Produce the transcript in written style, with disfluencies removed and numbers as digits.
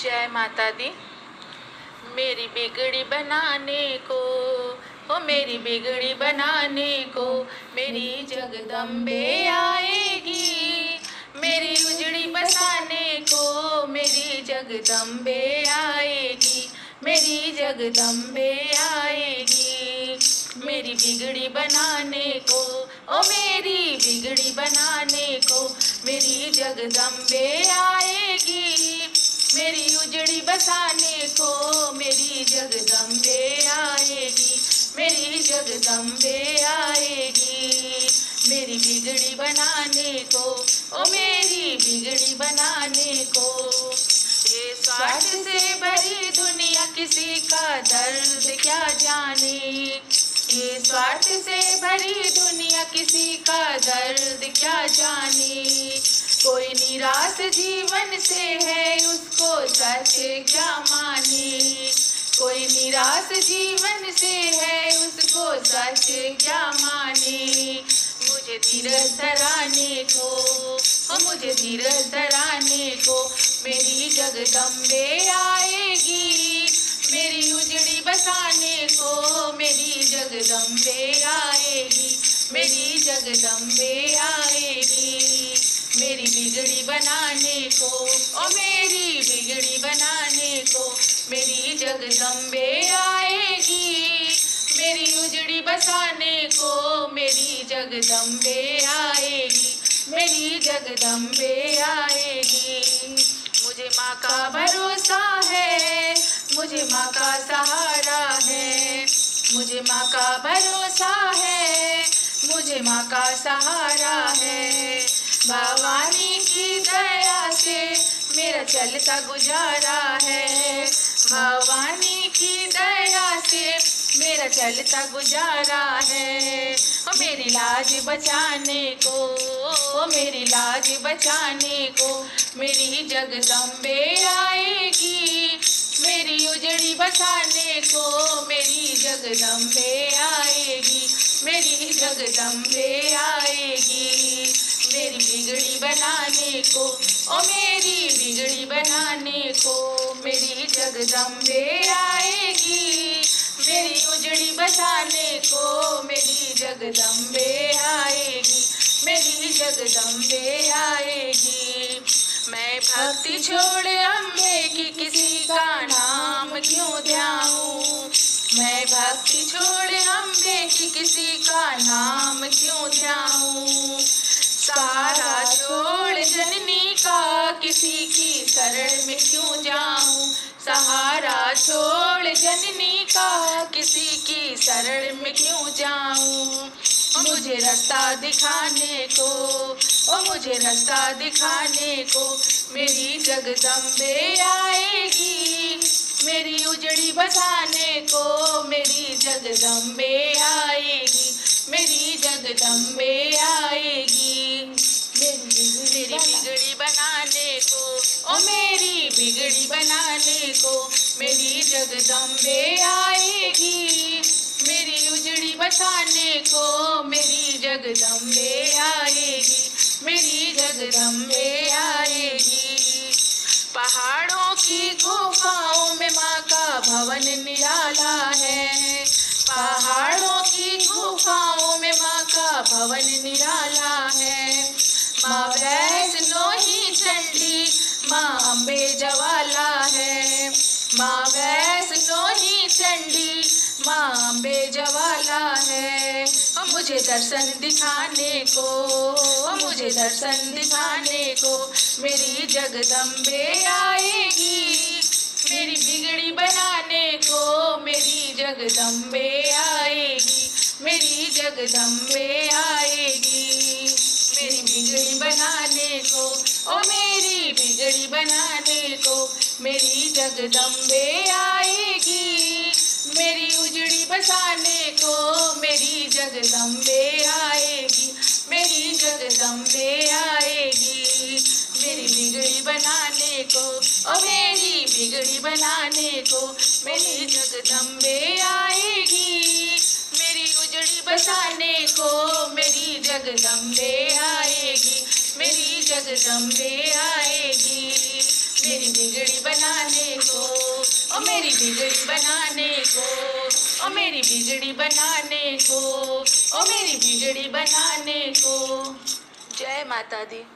जय माता दी। मेरी बिगड़ी बनाने को, हो मेरी बिगड़ी बनाने को मेरी जगदम्बे आएगी। मेरी उजड़ी बसाने को मेरी जगदम्बे आएगी। मेरी जगदम्बे आएगी। मेरी बिगड़ी बनाने को, ओ मेरी बिगड़ी बनाने को मेरी जगदम्बे आएगी। मेरी उजड़ी बसाने को मेरी जगदम्बे आएगी। मेरी जगदम्बे आएगी। मेरी बिगड़ी बनाने को, ओ मेरी बिगड़ी बनाने को। ये स्वार्थ से भरी दुनिया किसी का दर्द क्या जाने। ये स्वार्थ से भरी दुनिया किसी का दर्द क्या जाने। कोई निराश जीवन से है उसको सच क्या माने। कोई निराश जीवन से है उसको सच क्या माने। मुझे धीरज धराने को, मुझे धीरज धराने को मेरी जगदम्बे आएगी। मेरी उजड़ी बसाने को मेरी जगदम्बे आएगी। मेरी जगदम्बे आएगी। मेरी बिगड़ी बनाने को, ओ मेरी बिगड़ी बनाने को मेरी जगदम्बे आएगी। मेरी उजड़ी बसाने को मेरी जगदम्बे आएगी। मेरी जगदम्बे आएगी। मुझे माँ का भरोसा है, मुझे माँ का सहारा है। मुझे माँ का भरोसा है, मुझे माँ का सहारा है। भवानी की दया से मेरा चलता गुजारा है। भवानी की दया से मेरा चलता गुजारा है। ओ मेरी लाज बचाने को, ओ मेरी लाज बचाने को मेरी जगदम्बे आएगी। मेरी उजड़ी बसाने को मेरी जगदम्बे आएगी। मेरी जगदम्बे आएगी। मेरी बिगड़ी बनाने को, ओ मेरी बिगड़ी बनाने को मेरी जगदम्बे आएगी। मेरी उजड़ी बसाने को मेरी जगदम्बे आएगी। मेरी जगदम्बे आएगी। मैं भक्ति छोड़ अम्बे की किसी का नाम क्यों ध्याऊं। मैं भक्ति छोड़ अम्बे की किसी का नाम क्यों ध्याऊं। सहारा छोड़ जननी का किसी की शरण में क्यों जाऊं। सहारा छोड़ जननी का किसी की शरण में क्यों जाऊं। मुझे रास्ता दिखाने को, ओ मुझे रास्ता दिखाने को मेरी जगदम्बे आएगी। मेरी उजड़ी बसाने को मेरी जगदम्बे आएगी। मेरी जगदम्बे आएगी। मेरी बिगड़ी बनाने को, ओ मेरी बिगड़ी बनाने को मेरी जगदम्बे आएगी। मेरी उजड़ी बसाने को मेरी जगदम्बे आएगी। मेरी जगदम्बे आएगी। पहाड़ों की गुफाओं में माँ का भवन निराला है। पहाड़ों की गुफाओं में माँ का भवन निराला है। माँ वैष्णो ही चंडी, माँ अम्बे ज्वाला है। माँ वैष्णो ही चंडी, माँ अम्बे ज्वाला है। मुझे दर्शन दिखाने को, मुझे दर्शन दिखाने को मेरी जगदम्बे आएगी। मेरी बिगड़ी बनाने को मेरी जगदम्बे आएगी। मेरी जगदम्बे आएगी। मेरी बिगड़ी बनाने को, ओ मेरी बिगड़ी बनाने को मेरी जगदम्बे आएगी। मेरी उजड़ी बसाने को मेरी जगदम्बे आएगी। मेरी जगदम्बे आएगी। मेरी बिगड़ी बनाने को, ओ मेरी बिगड़ी बनाने को मेरी जगदम्बे आएगी। मेरी उजड़ी बसाने को मेरी जगदम्बे आएगी। मेरी जगदम्बे आएगी। मेरी बिगड़ी बनाने को, ओ मेरी बिगड़ी बनाने को, ओ मेरी बिगड़ी बनाने को, ओ मेरी बिगड़ी बनाने को। जय माता दी।